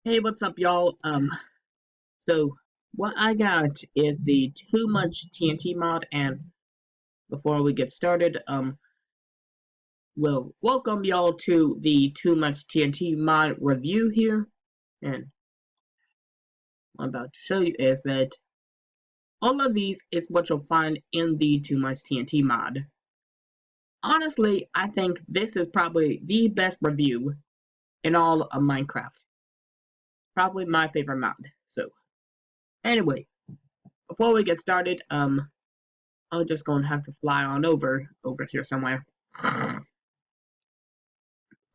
Hey, what's up, y'all? So what I got is the Too Much TNT mod, and before we get started, we'll welcome y'all to the Too Much TNT mod review here. And what I'm about to show you is that all of these is what you'll find in the Too Much TNT mod. Honestly, I think this is probably the best review in all of Minecraft. Probably my favorite mod. So, anyway, before we get started, I'm just gonna have to fly on over here somewhere.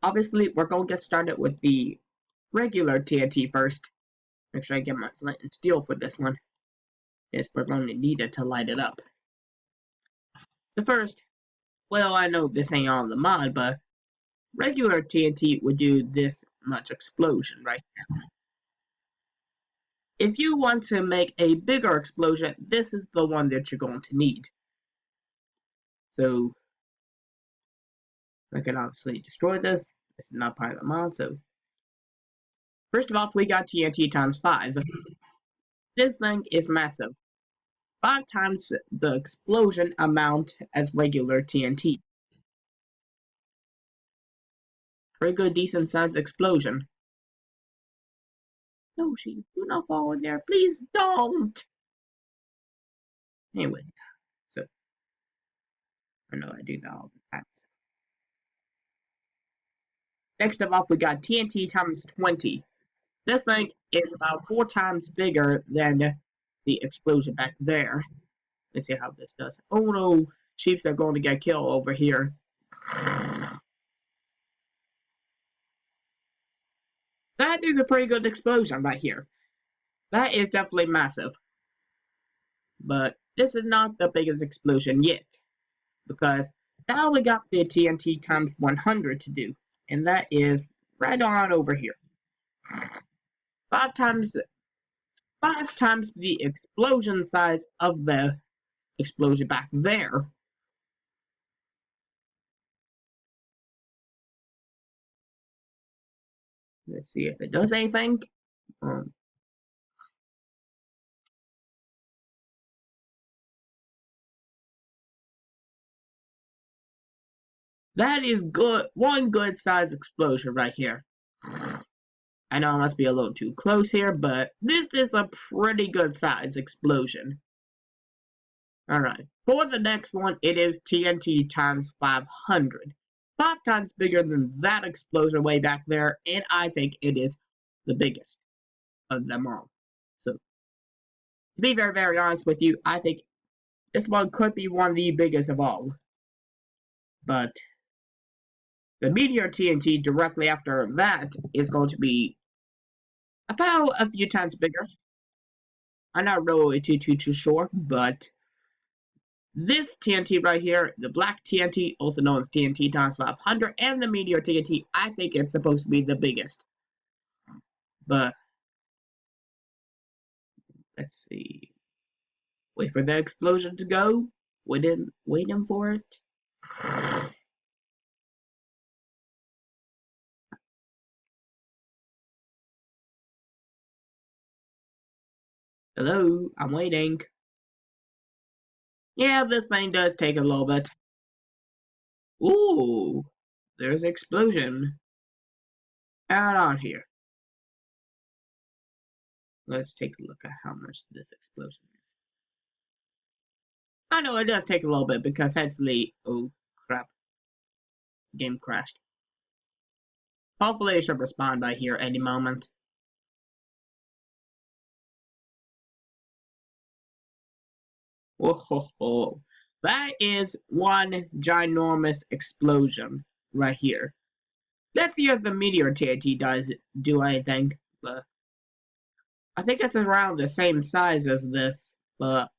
Obviously, we're gonna get started with the regular TNT first. Make sure I get my flint and steel for this one, if we're going to need it to light it up. So first, well, I know this ain't on the mod, but regular TNT would do this much explosion, right? If you want to make a bigger explosion, this is the one that you're going to need. So I can obviously destroy this. This is not part of the mod, so first of all, we got TNT times 5. This thing is massive. 5 times the explosion amount as regular TNT. Pretty good, decent sized explosion. No, she do not fall in there. Please don't! Anyway, so I know I do that all the time. Next of all, we got TNT times 20. This thing is about 4 times bigger than the explosion back there. Let's see how this does. Oh no, sheeps are going to get killed over here. That is a pretty good explosion right here. That is definitely massive. But this is not the biggest explosion yet. Because now we got the TNT times 100 to do. And that is right on over here. 5 times 5 times the explosion size of the explosion back there. Let's see if it does anything. Um, that is good. One good size explosion right here. I know I must be a little too close here, but this is a pretty good size explosion. Alright, for the next one, it is TNT times 500. 5 times bigger than that explosion way back there, and I think it is the biggest of them all. So, to be very, very honest with you, I think this one could be one of the biggest of all. But the Meteor TNT directly after that is going to be about a few times bigger. I'm not really too sure, but this TNT right here, the black TNT, also known as TNT times 500, and the Meteor TNT, I think it's supposed to be the biggest. But, let's see. Wait for the explosion to go. Waiting for it. Hello, I'm waiting. Yeah, this thing does take a little bit. Ooh, there's an explosion. Out on here. Let's take a look at how much this explosion is. I know it does take a little bit because actually, oh crap, game crashed. Hopefully it should respond by here any moment. Whoa, that is one ginormous explosion right here. Let's see if the Meteor TNT does do anything. But I think it's around the same size as this, but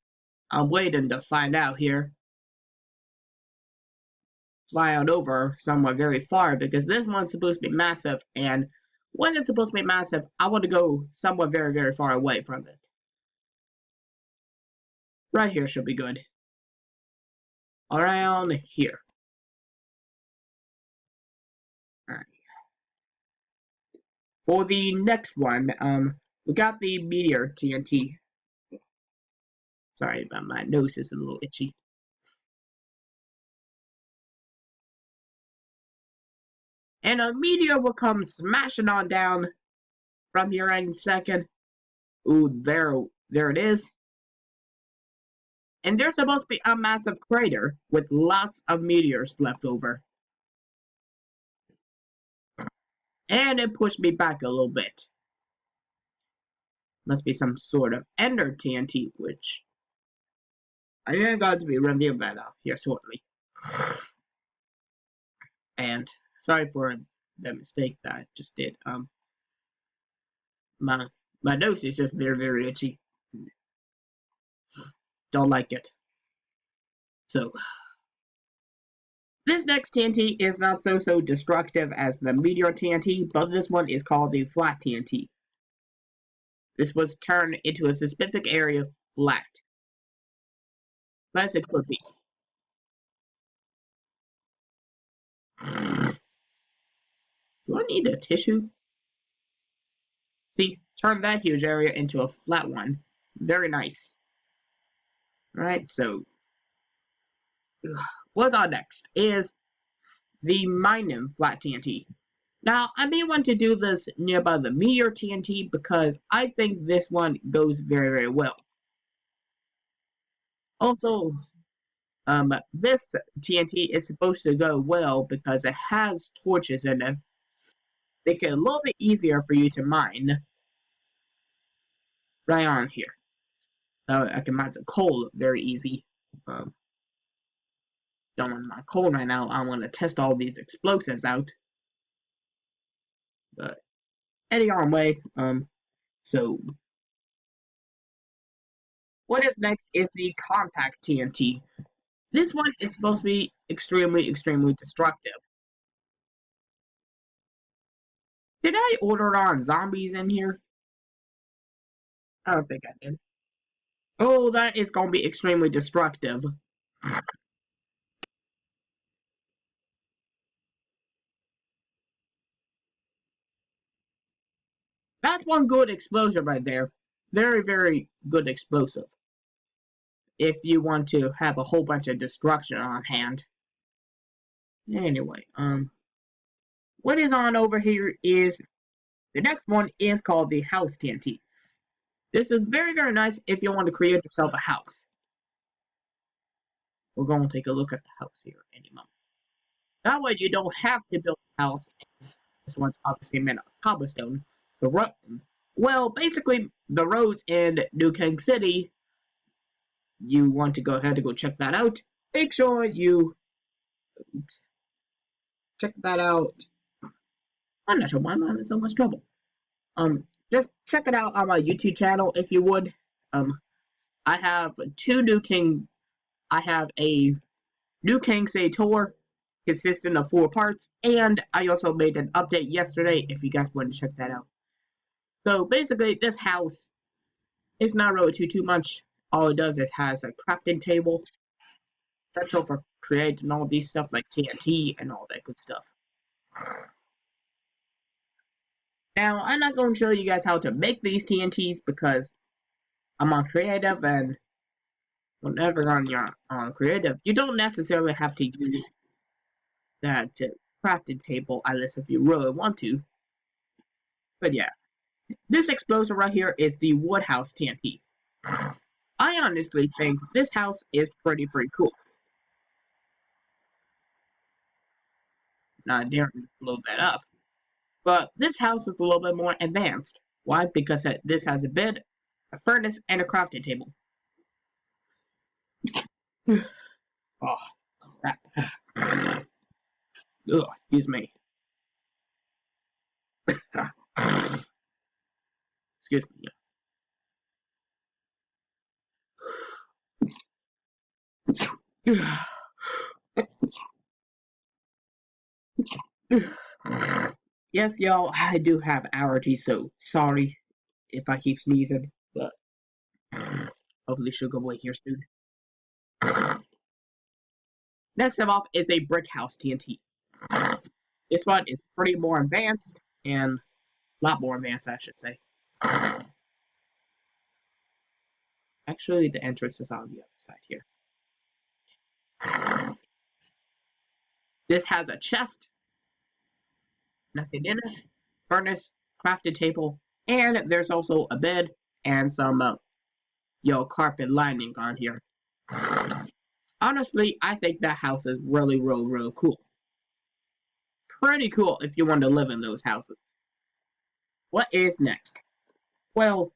I'm waiting to find out here. Fly out over somewhere very far because this one's supposed to be massive, and when it's supposed to be massive, I want to go somewhere very, very far away from it. Right here should be good. Around here. Alright. For the next one, we got the Meteor TNT. Sorry about my nose is a little itchy. And a meteor will come smashing on down from here any second. Ooh, there it is. And there's supposed to be a massive crater with lots of meteors left over. And it pushed me back a little bit. Must be some sort of Ender TNT, which I am going to be reviewing that off here shortly. And sorry for the mistake that I just did. My nose is just very itchy. Don't like it. So this next TNT is not so destructive as the Meteor TNT, but this one is called the Flat TNT. This was turned into a specific area flat. As it could be. Do I need a tissue? See, turn that huge area into a flat one. Very nice. Alright, so what's on next is the Minum Flat TNT. Now, I may want to do this nearby the Meteor TNT because I think this one goes very well. Also, this TNT is supposed to go well because it has torches in it. Make it a little bit easier for you to mine right on here. I can mine some coal very easy. Don't want my coal right now. I want to test all these explosives out. But any other way, so what is next is the compact TNT. This one is supposed to be extremely destructive. Did I order on zombies in here? I don't think I did. Oh, that is going to be extremely destructive. That's one good explosion right there. Very good explosive. If you want to have a whole bunch of destruction on hand. Anyway, what is on over here is the next one is called the House TNT. This is very nice if you want to create yourself a house. We're going to take a look at the house here any moment. That way you don't have to build a house. This one's obviously made of cobblestone. Well, basically, the roads in New King City, you want to go ahead and go check that out. Make sure you check that out. I'm not sure why I'm having so much trouble. Just check it out on my YouTube channel if you would. I have I have a New King City tour consisting of 4 parts, and I also made an update yesterday if you guys want to check that out. So basically, this house is not really too much. All it does is has a crafting table, special for creating all these stuff like TNT and all that good stuff. Now, I'm not going to show you guys how to make these TNTs because I'm on creative, and whenever you're on creative, you don't necessarily have to use that crafting table unless if you really want to. But yeah, this explosion right here is the Woodhouse TNT. I honestly think this house is pretty cool. Now, I didn't blow that up. But this house is a little bit more advanced. Why? Because this has a bed, a furnace, and a crafting table. Oh, crap. Ugh, excuse me. Excuse me. Yes, y'all, I do have allergies, so sorry if I keep sneezing, but hopefully she'll go away here soon. Next of all is a brick house TNT. This one is pretty more advanced, and lot more advanced, I should say. Actually, the entrance is on the other side here. This has a chest, nothing in it, furnace, crafted table, and there's also a bed and some carpet lining on here. Honestly, I think that house is really, really, really cool. Pretty cool if you want to live in those houses. What is next? Well,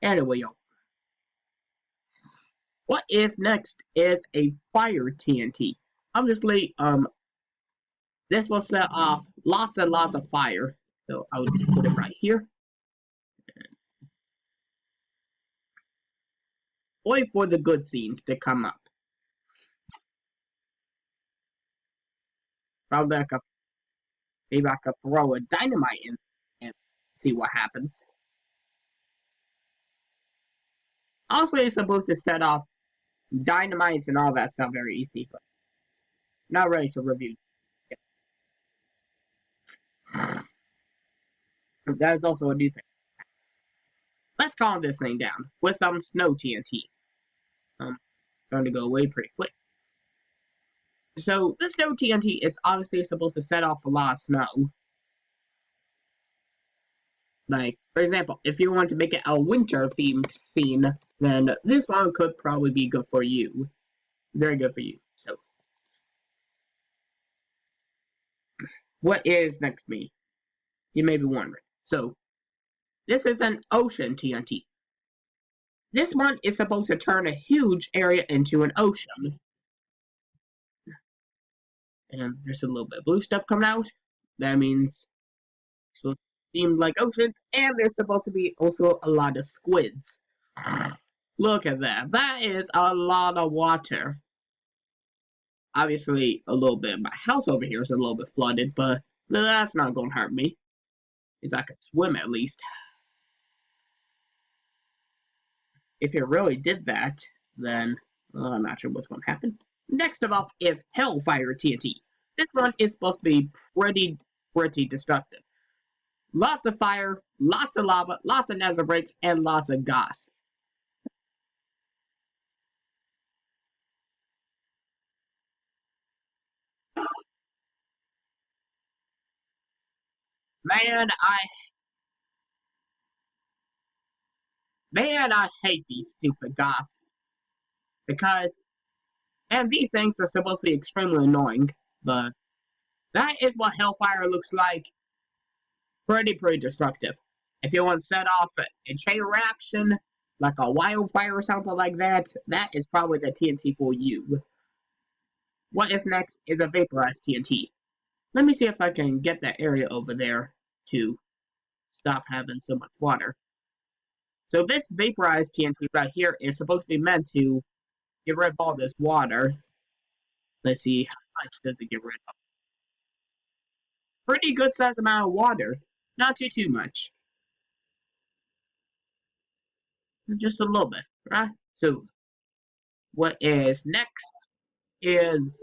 anyway, y'all. What is next is a fire TNT. Obviously, this will set off lots and lots of fire. So I'll just put it right here. Wait for the good scenes to come up. Maybe I could throw a dynamite in and see what happens. Also, it's supposed to set off dynamites and all that stuff very easy, but not ready to review. That is also a new thing. Let's calm this thing down with some snow TNT. Going to go away pretty quick. So this snow TNT is obviously supposed to set off a lot of snow. Like, for example, if you want to make it a winter-themed scene, then this one could probably be good for you. Very good for you. So, what is next to me? You may be wondering. So, this is an ocean TNT. This one is supposed to turn a huge area into an ocean. And there's a little bit of blue stuff coming out. That means it's supposed to seem like oceans, and there's supposed to be also a lot of squids. Look at that. That is a lot of water. Obviously, a little bit of my house over here is a little bit flooded, but that's not going to hurt me. Because I can swim at least. If it really did that, then I'm not sure what's going to happen. Next of all is Hellfire TNT. This one is supposed to be pretty destructive. Lots of fire, lots of lava, lots of nether breaks, and lots of gas. Man, I hate these stupid gas. Because, and these things are supposed to be extremely annoying, but that is what Hellfire looks like. Pretty destructive. If you want to set off a chain reaction, like a wildfire or something like that, that is probably the TNT for you. What if next is a vaporized TNT? Let me see if I can get that area over there to stop having so much water. So this vaporized TNT right here is supposed to be meant to get rid of all this water. Let's see, how much does it get rid of? Pretty good size amount of water. Not too much. Just a little bit, right? So what is next is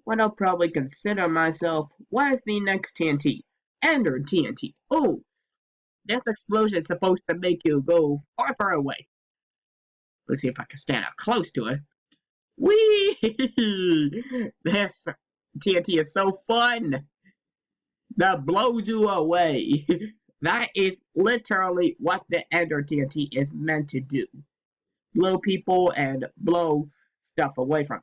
what I'll probably consider myself. What is the next TNT? Ender TNT. Oh, this explosion is supposed to make you go far away. Let's see if I can stand up close to it. Whee! This TNT is so fun. That blows you away. That is literally what the Ender TNT is meant to do. Blow people and blow stuff away from.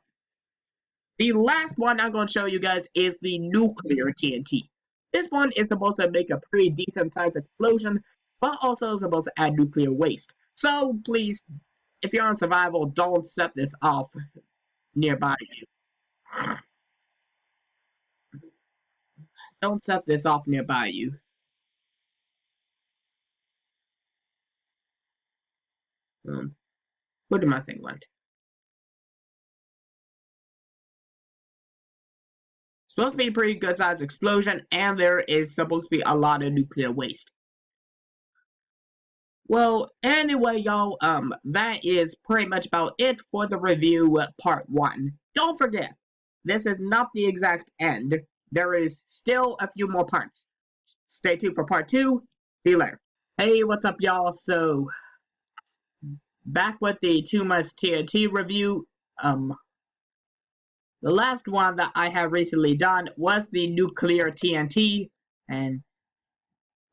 The last one I'm going to show you guys is the nuclear TNT. This one is supposed to make a pretty decent sized explosion, but also supposed to add nuclear waste. So please, if you're on survival, don't set this off nearby you. Don't set this off nearby you. Where did my thing went? Supposed to be a pretty good sized explosion, and there is supposed to be a lot of nuclear waste. Well, anyway, y'all, that is pretty much about it for the review part 1. Don't forget, this is not the exact end. There is still a few more parts. Stay tuned for part 2. See you later. Hey, what's up, y'all? So, back with the Too Much TNT review. The last one that I have recently done was the nuclear TNT, and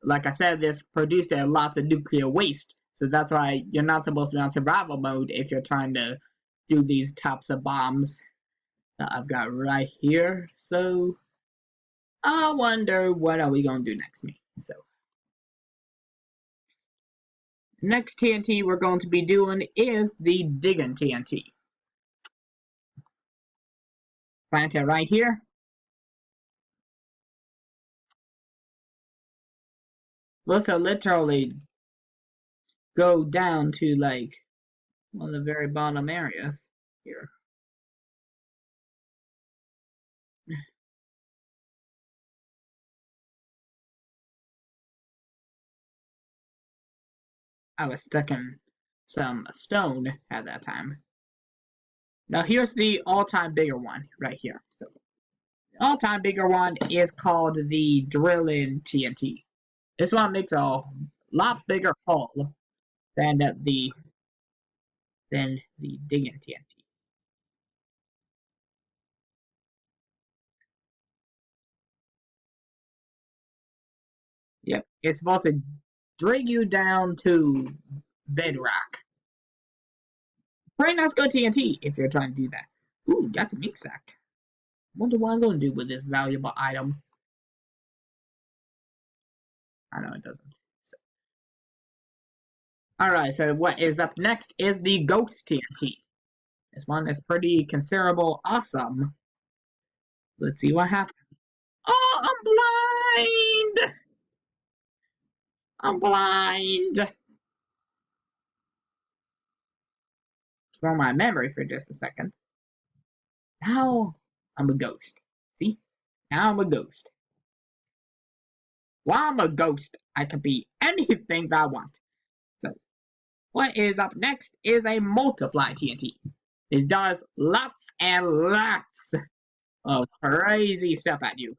like I said, this produced a lot of nuclear waste. So that's why you're not supposed to be on survival mode if you're trying to do these types of bombs that I've got right here. So I wonder what are we gonna do next, me. So next TNT we're going to be doing is the digging TNT. Plant it right here. Let's literally go down to like one of the very bottom areas here. I was stuck in some stone at that time. Now here's the all-time bigger one right here. So the all-time bigger one is called the drilling TNT. This one makes a lot bigger hole than the digging TNT. Yep, it's supposed to drag you down to bedrock. Pretty nice good TNT if you're trying to do that. Ooh, got some ink sac. Wonder what I'm going to do with this valuable item. I know it doesn't. So. Alright, so what is up next is the Ghost TNT. This one is pretty considerable awesome. Let's see what happens. Oh, I'm blind! I'm blind! Throw my memory for just a second. Now I'm a ghost. See? Now I'm a ghost. While I'm a ghost, I can be anything that I want. So, what is up next is a multiply TNT. It does lots and lots of crazy stuff at you.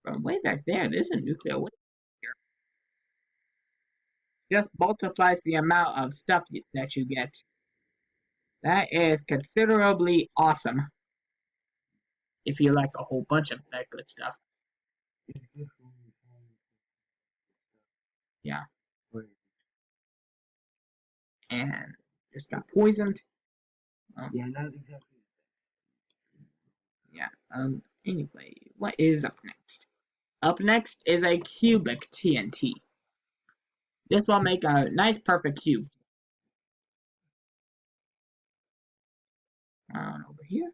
From way back there, there's a nuclear weapon here. Just multiplies the amount of stuff that you get. That is considerably awesome. If you like a whole bunch of that good stuff. Yeah. And just got poisoned. Yeah, not exactly. Yeah. Anyway, what is up next? Up next is a cubic TNT. This will make a nice perfect cube. Over here.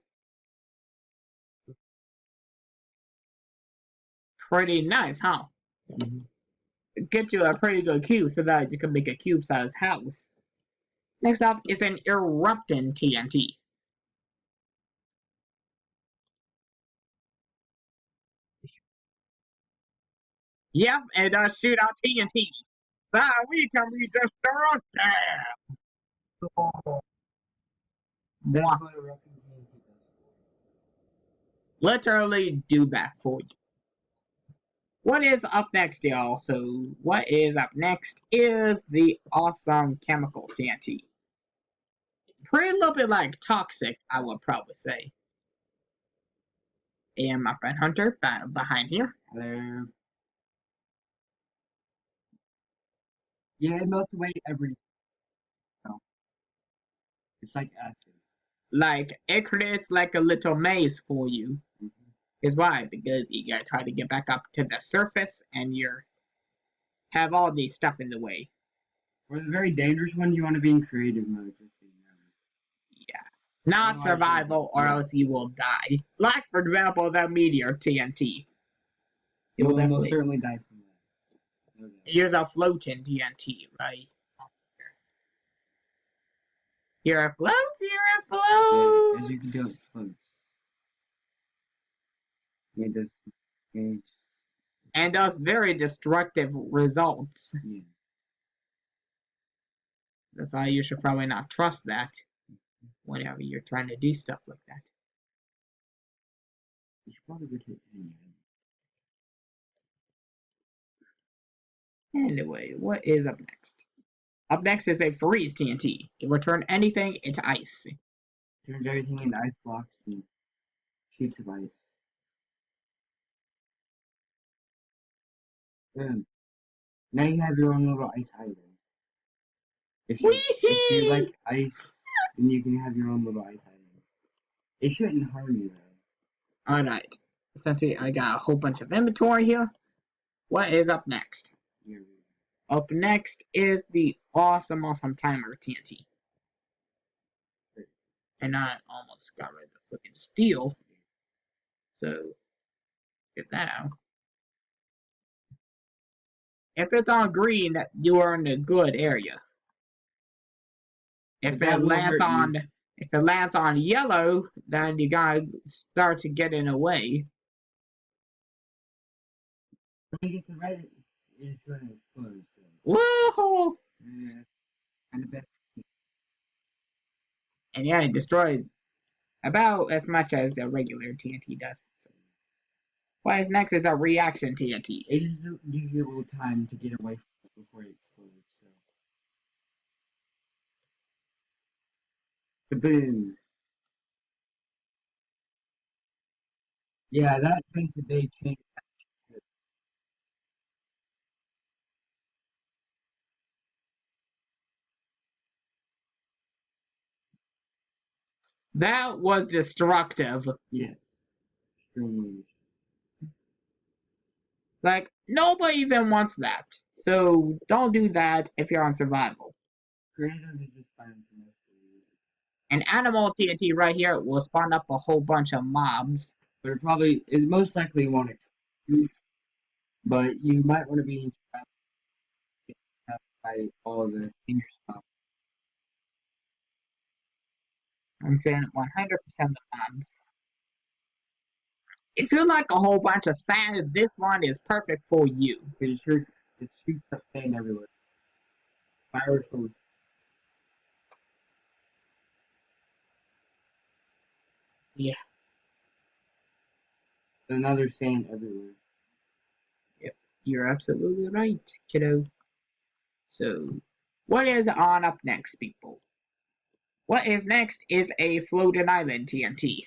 Pretty nice, huh? Mm-hmm. Get you a pretty good cube so that you can make a cube-sized house. Next up is an erupting TNT. Yep, it does shoot out TNT. So we can be destroyed. Oh, that's what a wrecking TNT does. Literally do that for you. What is up next, y'all? So what is up next is the awesome chemical TNT. Pretty little bit like toxic, I would probably say. And my friend Hunter behind here. Hello. Yeah, it melts away everything. No, it's like acid. Like it creates like a little maze for you. Mm-hmm. Is why? Because you gotta try to get back up to the surface and you're have all these stuff in the way. For the very dangerous ones, you want to be in creative mode, just so you know. Yeah. Not Otherwise, survival or else you will die. Like for example the meteor TNT. You will most certainly die from that. No doubt. Here's a floating TNT, right? Here it floats, here it floats. Yeah, as you can tell, it floats. It does. And does very destructive results. Yeah. That's why you should probably not trust that whenever you're trying to do stuff like that. You should probably go to any of them. Anyway, what is up next? Up next is a freeze TNT. It will turn anything into ice. Turns everything into ice blocks and sheets of ice. Boom. Now you have your own little ice island. If you like ice, then you can have your own little ice island. It shouldn't harm you though. Alright. Essentially, I got a whole bunch of inventory here. What is up next? You're Up next is the awesome timer TNT. And I almost got rid of the freaking steel. So, get that out. If it's on green, you are in a good area. If it lands on yellow, then you gotta start to get in a way. I guess the red is going to explode. So. Woohoo! Kind of bad. And yeah, it destroyed about as much as the regular TNT does. So. What is next is a reaction TNT. It just gives you a little time to get away from it before it explodes. So. Kaboom! Yeah, that makes a big change. That was destructive. Yes, extremely. Like, nobody even wants that. So don't do that if you're on survival. Creative is just fine for most of you. An animal TNT right here will spawn up a whole bunch of mobs. But it probably is most likely won't explode. But you might want to be trapped by all of this in your stuff. I'm saying 100% of mobs. If you like a whole bunch of sand, this one is perfect for you. Because it shoots up sand everywhere. Fire goes Yeah. another sand everywhere. Yep. You're absolutely right, kiddo. So, what is on up next, people? What is next is a floating island TNT.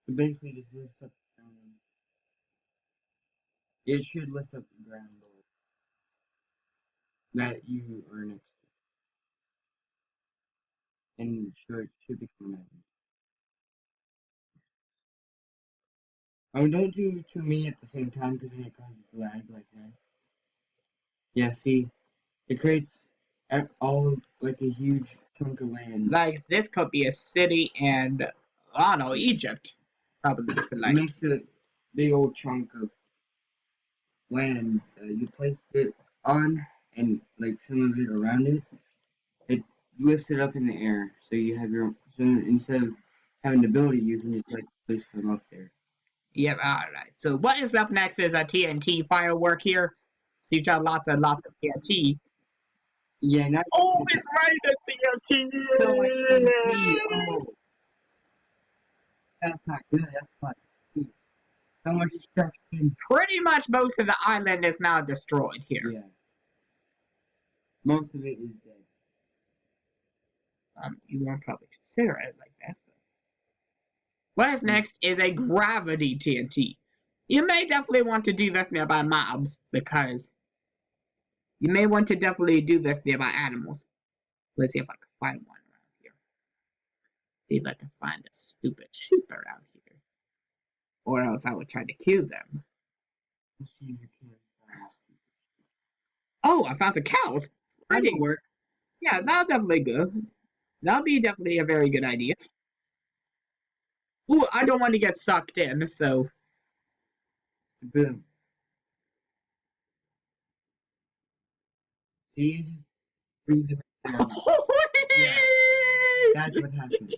So basically just lifts up the ground. It should lift up the ground that you are next to. And should become an island. Oh, don't do too many at the same time because then it causes lag like that. Yeah, see, it creates all like a huge chunk of land. Like, this could be a city and, I don't know, Egypt. Probably. It Like, makes a big old chunk of land. You place it on, and like some of it around it, it lifts it up in the air. So you have your so instead of having to build it, you can just like place them up there. yep, alright. So, what is up next is a TNT firework here. So, you got lots and lots of TNT. Yeah, not Oh, it's right, a TNT! so much TNT. Oh, that's not good. That's not good. So much destruction. Pretty much most of the island is now destroyed here. Yeah, most of it is dead. You won't probably consider it like that. What is next is a gravity TNT. You may definitely want to do this nearby mobs, because you may want to definitely do this nearby animals. Let's see if I can find one around here. See if I can find a stupid sheep around here. Or else I would try to kill them. Let's see if you can Oh, I found the cows! that didn't work. Yeah, that's definitely good. That'll be definitely a very good idea. Ooh, I don't want to get sucked in, so... Boom. See, you just freeze them down. Yeah, that's what happens.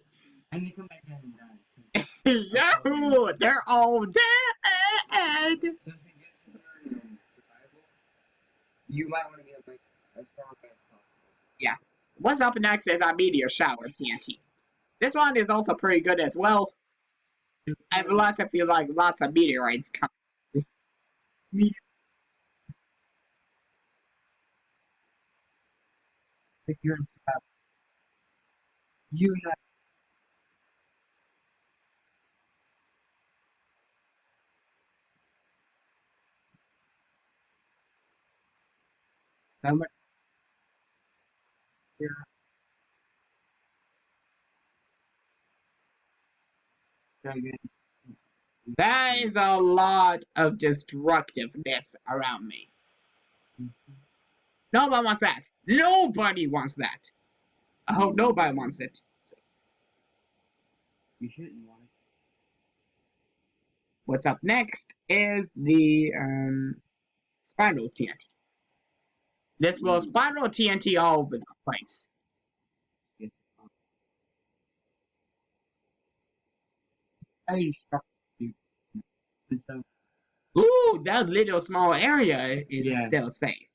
And they come back down and die. Yahoo! They're all dead! So if you get survival, you might want to get like as strong as possible. Yeah. What's up next is our meteor shower TNT. This one is also pretty good as well. Unless if you like lots of meteorites coming. if you're in you have so much here, so That is a lot of destructiveness around me. Nobody wants that. Nobody wants that. I hope nobody wants it. So, you shouldn't want what's up next is the spiral TNT. This will spiral TNT all over the place. it. I struck you. So Ooh, that little small area is yeah, still safe.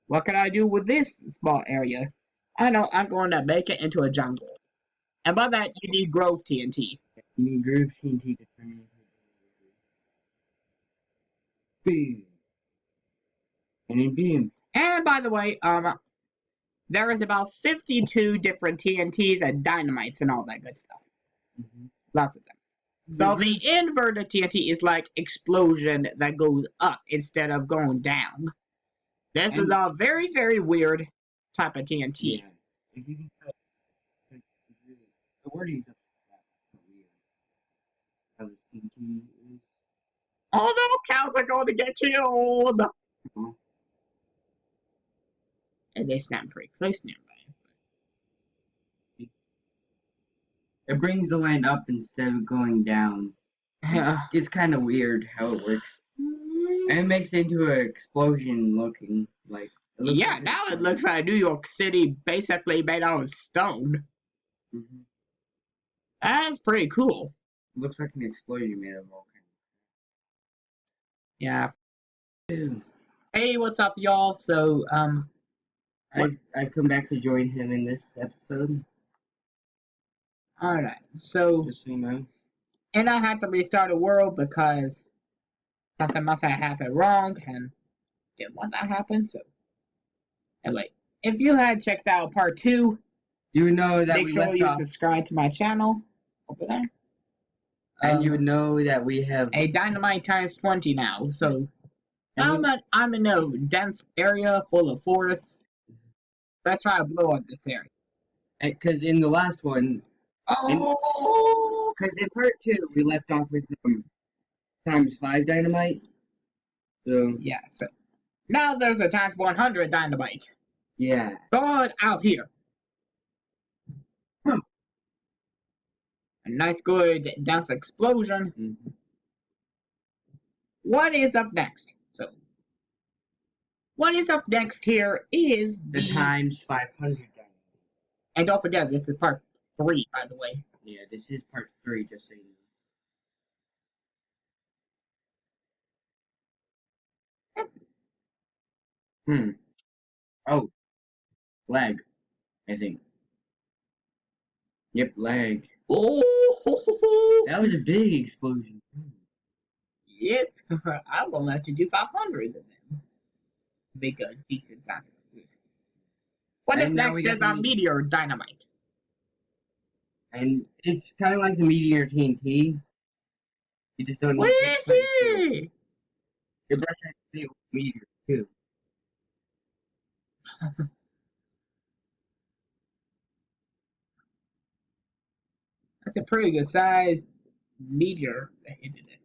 What can I do with this small area? I know I'm going to make it into a jungle. And by that, you need growth TNT. you need groove TNT to turn into boom, and then boom. And by the way, there is about 52 different TNTs and dynamites and all that good stuff. Mm-hmm. Lots of them. So the inverted TNT is like explosion that goes up instead of going down. This is a very, very weird type of TNT. Yeah, if you can tell, the wording's up weird. How this TNT is. Oh no, cows are going to get killed! Uh-huh. And they stand pretty close nearby. It brings the land up instead of going down. It's kind of weird how it works. And it makes it into an explosion looking like. Yeah, like now it looks like New York City basically made out of stone. Mm-hmm. That's pretty cool. It looks like an explosion made of all Yeah. kinds. Hey, what's up, y'all? So, I've come back to join him in this episode. alright. So, Just so you know. and I had to restart the world because something must have happened wrong and didn't want that to happen. So, anyway, if you had checked out part 2, You would know that make we sure left you off, subscribe to my channel over there. and you would know that we have a dynamite times 20 now. So, and I'm in a dense area full of forests. Let's try to blow up this area. because in the last one, Oh! because in part 2 we left off with times 5 dynamite. So Yeah, so now there's a times 100 dynamite. yeah. God out here. A nice, good, dense explosion. Mm-hmm. What is up next? So, what is up next here is The times 500 dynamite. And don't forget, this is part 3, by the way. Yeah, this is part 3, just so you know. Oh, lag, I think. Yep, lag. Oh! That was a big explosion. Yep, I'm gonna have to do 500 of them. Make a decent size explosion. What is And now next we got is our meteor dynamite. And it's kind of like the meteor TNT. You just don't need big plates to. Your brush has to be a meteor too. That's a pretty good size meteor that hit it.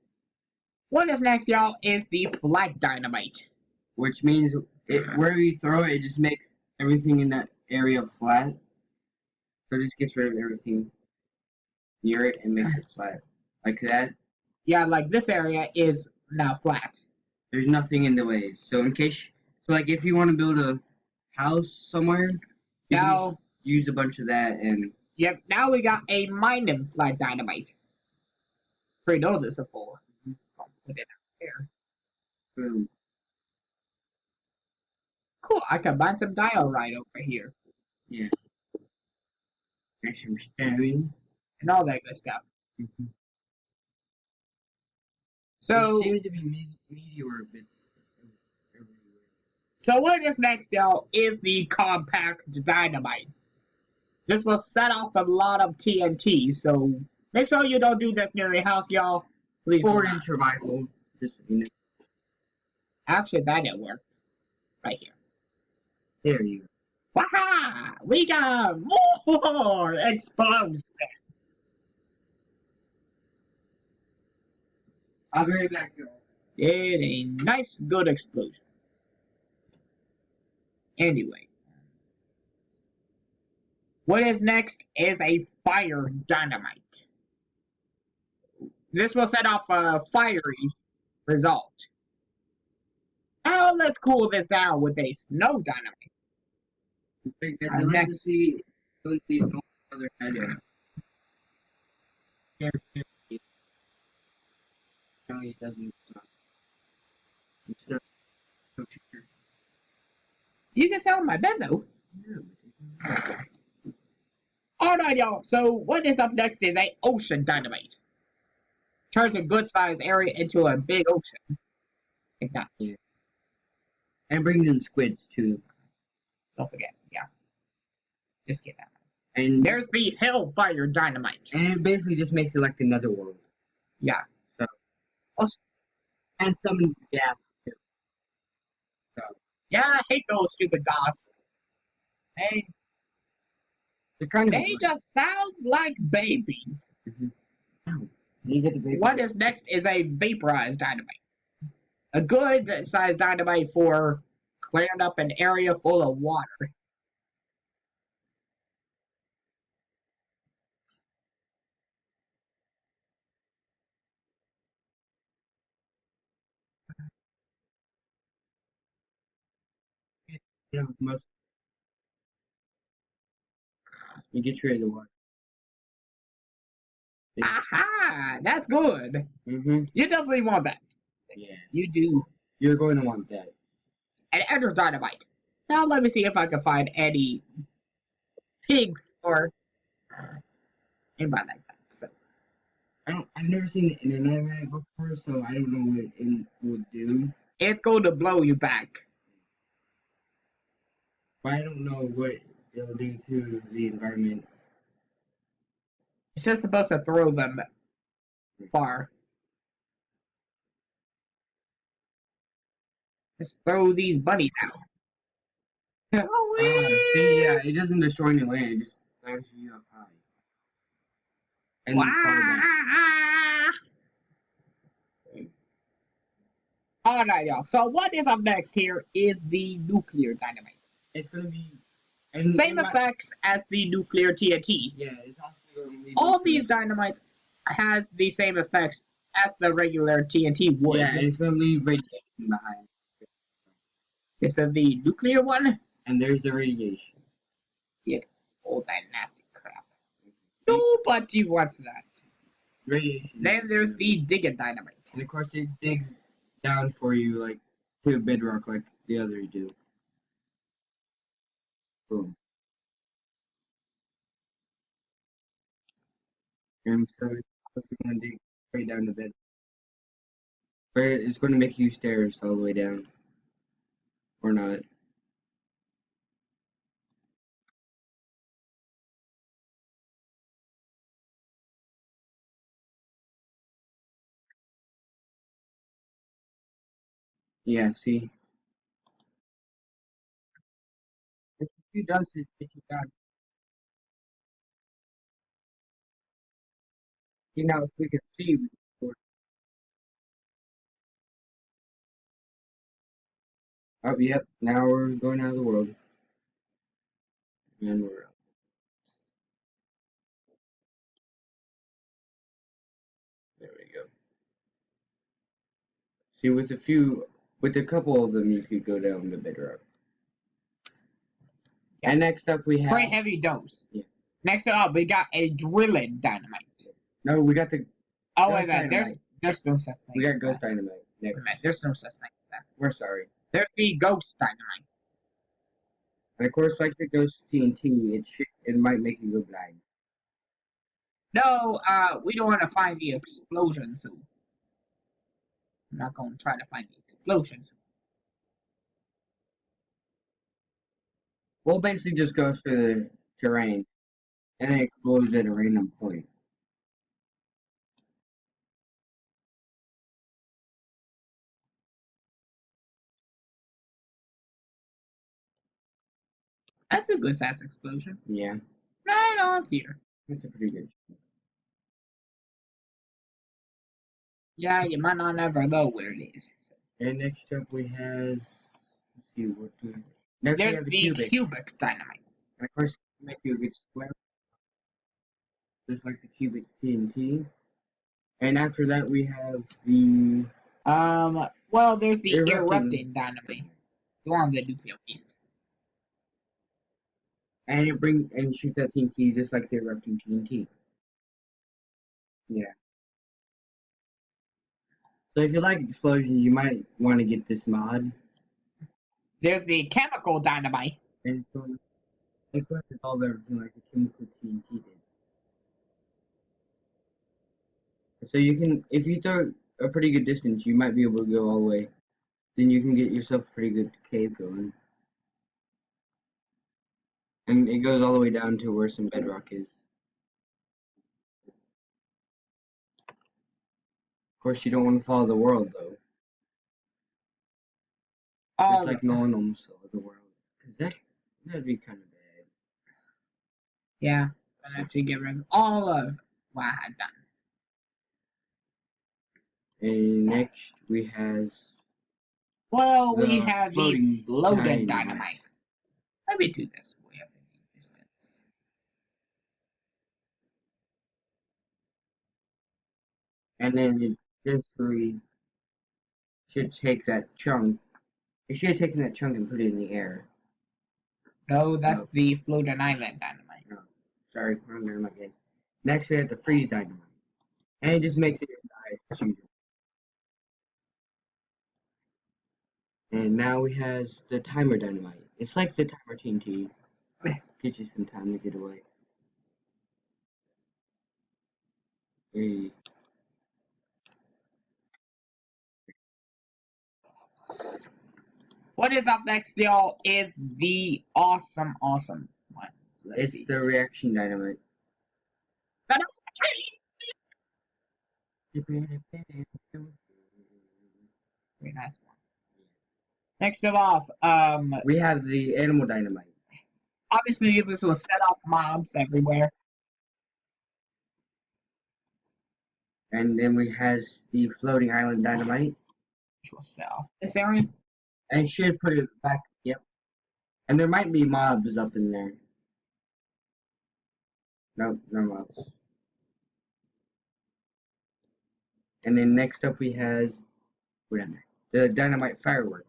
What is next, y'all, is the flat dynamite. Which means wherever you throw it, it just makes everything in that area flat. So it just gets rid of everything near it and makes it flat. Like that. Yeah, like this area is now flat. There's nothing in the way. So in case, so like if you want to build a house somewhere, you can Now, just use a bunch of that and. yep, now we got a mining flat dynamite. Pretty noticeable. I'll put it out there. Boom. Cool, I can mine some diorite over here. Yeah. There's some stone. And all that good stuff. Mm-hmm. So, there seems to be meteor bits everywhere. So what is next, y'all, is the compact dynamite. This will set off a lot of TNT, so make sure you don't do this near your house, y'all. Please. Or in survival. Just Actually, that didn't work. Right here. there you go. Waha! We got more explosions. I'll be right back, y'all. It a nice, good explosion. Anyway. What is next is a fire dynamite. This will set off a fiery result. Now let's cool this down with a snow dynamite. Next, see, no other head. No, it doesn't. You can tell my bed though. Alright, y'all. So what is up next is a ocean dynamite. Turns a good sized area into a big ocean. Like that. Yeah. And brings in squids too. Don't forget. Yeah. Just get that. And there's the hellfire dynamite. And it basically just makes it like the netherworld. Yeah. So also, and summons gas too. So yeah, I hate those stupid ghosts. Hey, they're kind of they just sounds like babies. You get the baby. What is next is a vaporized dynamite. A good sized dynamite for clearing up an area full of water. Yeah, most you get rid of the water. Aha! That's good. You definitely want that. Yeah. You do. You're going to want that. An extra dynamite. Now let me see if I can find any pigs or anybody like that. So I've never seen an internet before, so I don't know what it would do. it's going to blow you back. But I don't know what it'll do to the environment. It's just supposed to throw them far. Just throw these bunnies out. See, yeah, it doesn't destroy any land, it just flashes you up high. And Alright, y'all. So what is up next here is the nuclear dynamite. it's gonna be same effects as the nuclear TNT. Yeah, it's also gonna be all these dynamites has the same effects as the regular TNT would. Yeah, it's gonna leave radiation behind. This is the nuclear one. And there's the radiation. Yeah. All that nasty crap. Nobody wants that. Radiation. Then there's the digging dynamite. And of course it digs down for you like to bedrock like the others do. Boom. And so it's also gonna dig straight down to bed. But it's gonna make you stairs all the way down. Or not. Yeah, see. If you does it, if you got you know if we could see oh yep, now we're going out of the world. And we're out. There we go. See with a couple of them you could go down the bedrock. And next up we have very heavy dose. Yeah. Next up we got a drilling dynamite. No, we got the oh wait a minute, there's no such thing. We got ghost dynamite next. There's no such thing as that. We're sorry. There's the ghost dynamite. And of course, like the ghost TNT, it might make you go blind. No, we don't want to find the explosion soon. I'm not going to try to find the explosion soon. Well, basically just goes through the terrain and then explodes at a random point. That's a good size explosion. Yeah, Right on here. that's a pretty good. Yeah, you might not ever know where it is. So. And next up we have, let's see what do we, next we There's have the the cubic. cubic dynamite. And of course, make you a good square, just like the cubic TNT. And after that we have the Well, there's the erupting, erupting dynamite. The one on the nuclear beast. and it shoots that TNT just like the erupting TNT. Yeah. So if you like explosions, you might want to get this mod. There's the chemical dynamite. And so it's going to dissolve everything like the chemical TNT did. So you can, if you throw a pretty good distance, you might be able to go all the way. Then you can get yourself a pretty good cave going. And it goes all the way down to where some bedrock is. Of course, you don't want to follow the world, though. Just like no one saw the world. Because that'd be kind of bad. Yeah, I'm gonna have to get rid of all of what I had done. And next we have Well, we the have the floating floated dynamite. dynamite. Let me do this. We have any distance. And then it basically should take that chunk. It should have taken that chunk and put it in the air. No, that's No. the floating island dynamite. No. Sorry, wrong dynamite, guys. Next we have the freeze dynamite. And it just makes it die as usual. And now we have the timer dynamite. It's like the timer TNT. Gives you some time to get away. Hey. What is up next, y'all, is the awesome one. Let's see. The reaction dynamite. Very nice one. Next of all, We have the animal dynamite. obviously this will set off mobs everywhere. And then we have the floating island dynamite. Which will set off this area. And should put it back. Yep. And there might be mobs up in there. Nope, no mobs. And then next up we have the dynamite firework.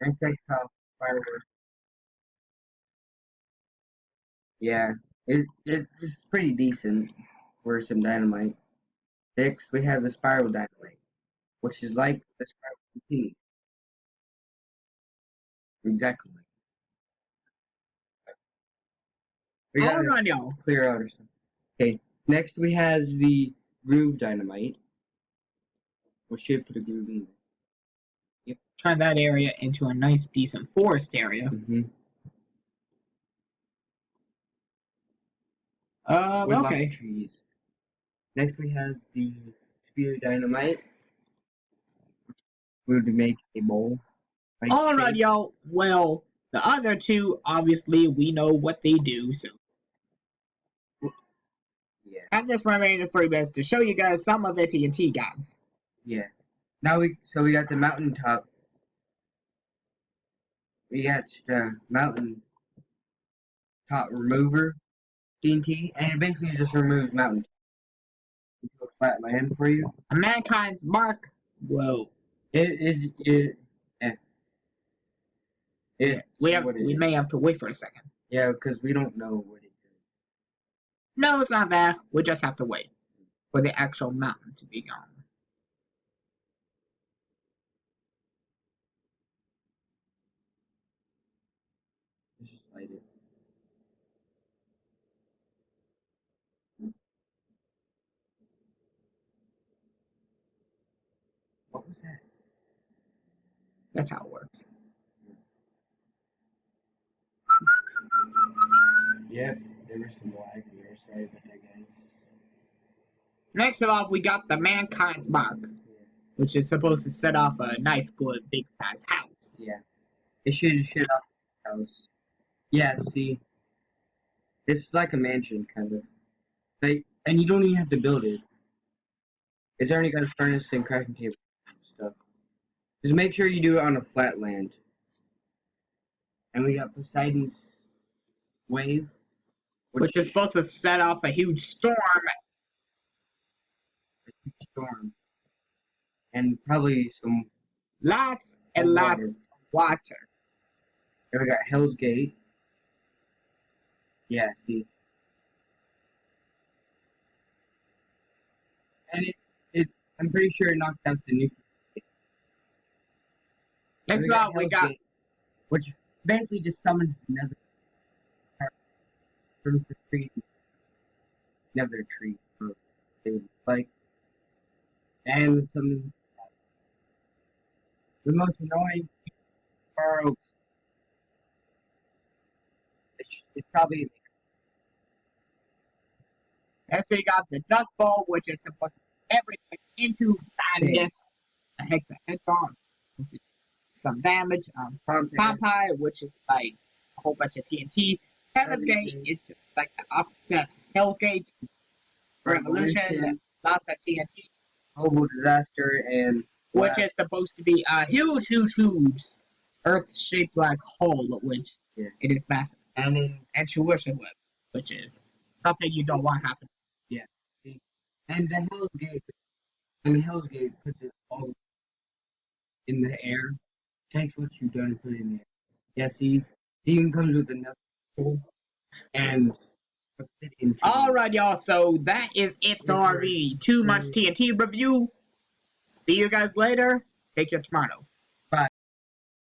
And takes off firework. Yeah, it's pretty decent for some dynamite. Next we have the spiral dynamite, which is like the spiral TNT. Exactly. We gotta Alright, y'all. clear out or something. Okay. Next we have the groove dynamite, which should put a groove in there. Yep. Turn that area into a nice, decent forest area. With lots Okay. of trees. Next we have the spear dynamite. We would make a bowl. Alright, y'all. Well, the other two, obviously, we know what they do, so. Yeah. I just remaining 3 minutes to show you guys some of the TNT guns. Yeah. Now we got the mountaintop. We got the mountain top remover TNT, and it basically just removes mountains into a flat land for you. A mankind's mark. Whoa. We may have to wait for a second. Yeah, because we don't know what it does. No, it's not that. We just have to wait for the actual mountain to be gone. Let's just light it. What was that? That's how it works. Yep, there was some lag here. Sorry about that, guys. Next of all, we got the Mankind's Mark, which is supposed to set off a nice, good, big size house. Yeah, it should shut off the house. Yeah, see, it's like a mansion kind of. Like, and you don't even have to build it. It's already got a furnace and crafting table and stuff. Just make sure you do it on a flat land. And we got Poseidon's wave, Which is supposed to set off a huge storm. storm, and probably some Lots and water. lots of water. And we got Hell's Gate. Yeah, see. And I'm pretty sure it knocks out the nuclear. Next of all, we got Gate, which basically just summons another tree. Another tree. Like, and some the most annoying world. It's probably. next we got the Dust Bowl, which is supposed to put everything into madness. The hexagon, which is some damage. Pompeii, which is like a whole bunch of TNT. Heaven's Gate is just like the opposite. Hell's Gate, Revolution, lots of TNT. Global disaster and which is supposed to be a huge, huge, huge Earth-shaped black hole, which it is massive, and tuition web, which is something you don't want to happen. Yeah, and the Hell's Gate puts it all in the air. Takes what you've done and put it in the air. Yeah, see, it even comes with another hole and. Alright, y'all, so that is it for the Too Much TNT review. See you guys later. Take care tomorrow.